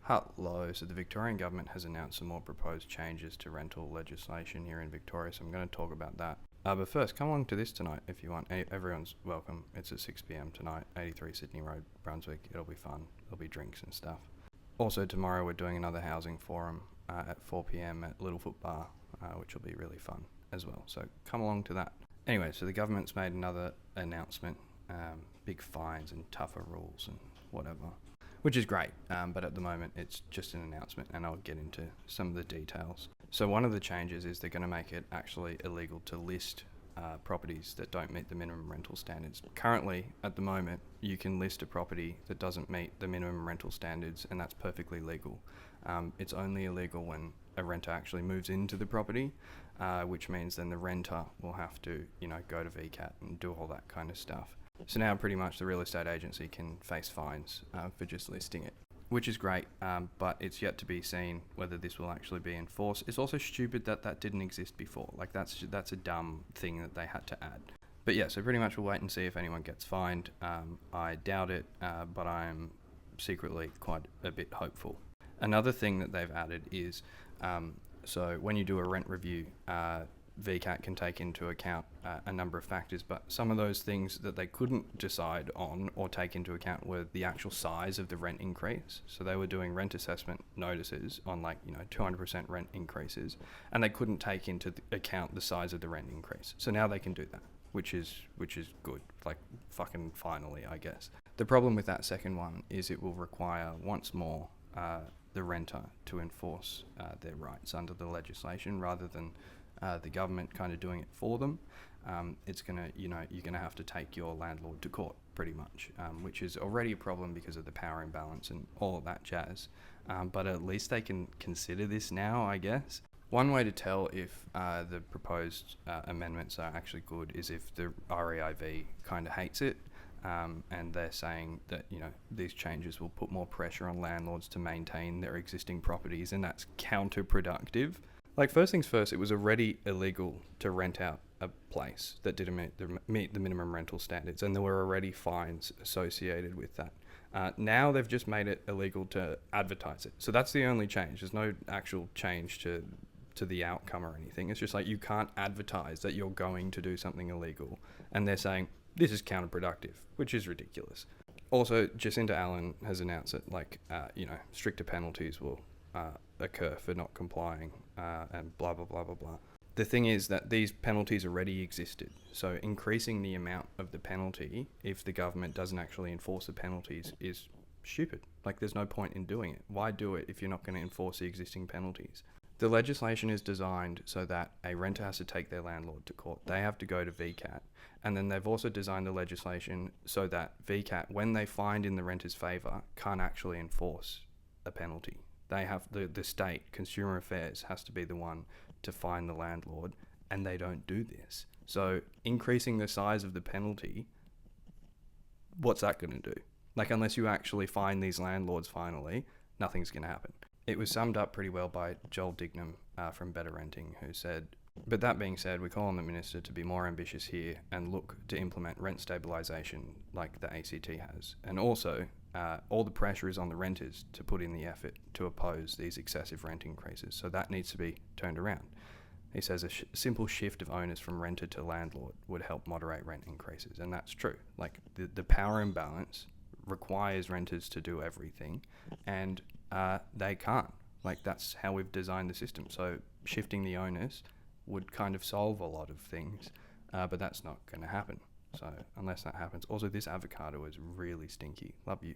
Hello. So the Victorian government has announced some more proposed changes to rental legislation here in Victoria, so I'm going to talk about that. But first, come along to this tonight if you want. Everyone's welcome. It's at 6 p.m. tonight, 83 Sydney Road, Brunswick. It'll be fun. There'll be drinks and stuff. Also, tomorrow we're doing another housing forum at 4 p.m. at Littlefoot Bar, which will be really fun as well. So come along to that. Anyway, so the government's made another announcement, big fines and tougher rules and whatever, which is great, but at the moment it's just an announcement, and I'll get into some of the details. So one of the changes is they're going to make it actually illegal to list properties that don't meet the minimum rental standards. Currently, at the moment, you can list a property that doesn't meet the minimum rental standards, and that's perfectly legal. It's only illegal when a renter actually moves into the property, which means then the renter will have to, go to VCAT and do all that kind of stuff. So now pretty much the real estate agency can face fines for just listing it, which is great, but it's yet to be seen whether this will actually be enforced. It's also stupid that didn't exist before. Like that's a dumb thing that they had to add. But yeah, so pretty much we'll wait and see if anyone gets fined. I doubt it, but I am secretly quite a bit hopeful. Another thing that they've added is, so when you do a rent review, VCAT can take into account a number of factors, but some of those things that they couldn't decide on or take into account were the actual size of the rent increase. So they were doing rent assessment notices on 200% rent increases, and they couldn't take into account the size of the rent increase. So now they can do that, which is good, like fucking finally, I guess. The problem with that second one is it will require once more the renter to enforce their rights under the legislation rather than the government kind of doing it for them. It's gonna, you're gonna have to take your landlord to court pretty much, which is already a problem because of the power imbalance and all of that jazz. But at least they can consider this now, I guess. One way to tell if the proposed amendments are actually good is if the REIV kind of hates it, and they're saying that these changes will put more pressure on landlords to maintain their existing properties, and that's counterproductive. Like, first things first, it was already illegal to rent out a place that didn't meet the minimum rental standards, and there were already fines associated with that. Now they've just made it illegal to advertise it. So that's the only change. There's no actual change to the outcome or anything. It's just like you can't advertise that you're going to do something illegal, and they're saying this is counterproductive, which is ridiculous. Also, Jacinda Allen has announced that stricter penalties will occur for not complying, and blah, blah, blah, blah, blah. The thing is that these penalties already existed. So increasing the amount of the penalty, if the government doesn't actually enforce the penalties, is stupid. Like, there's no point in doing it. Why do it if you're not going to enforce the existing penalties? The legislation is designed so that a renter has to take their landlord to court. They have to go to VCAT. And then they've also designed the legislation so that VCAT, when they find in the renter's favour, can't actually enforce a penalty. They have the state, Consumer Affairs, has to be the one to fine the landlord, and they don't do this. So increasing the size of the penalty, what's that going to do? Like, unless you actually fine these landlords finally, nothing's going to happen. It was summed up pretty well by Joel Dignam from Better Renting, who said, "But that being said, we call on the Minister to be more ambitious here and look to implement rent stabilisation like the ACT has. And also, all the pressure is on the renters to put in the effort to oppose these excessive rent increases, so that needs to be turned around." He says a simple shift of onus from renter to landlord would help moderate rent increases, and that's true. Like, the power imbalance requires renters to do everything, and they can't. Like, that's how we've designed the system. So shifting the onus would kind of solve a lot of things, but that's not going to happen. So unless that happens. Also, this avocado is really stinky. Love you.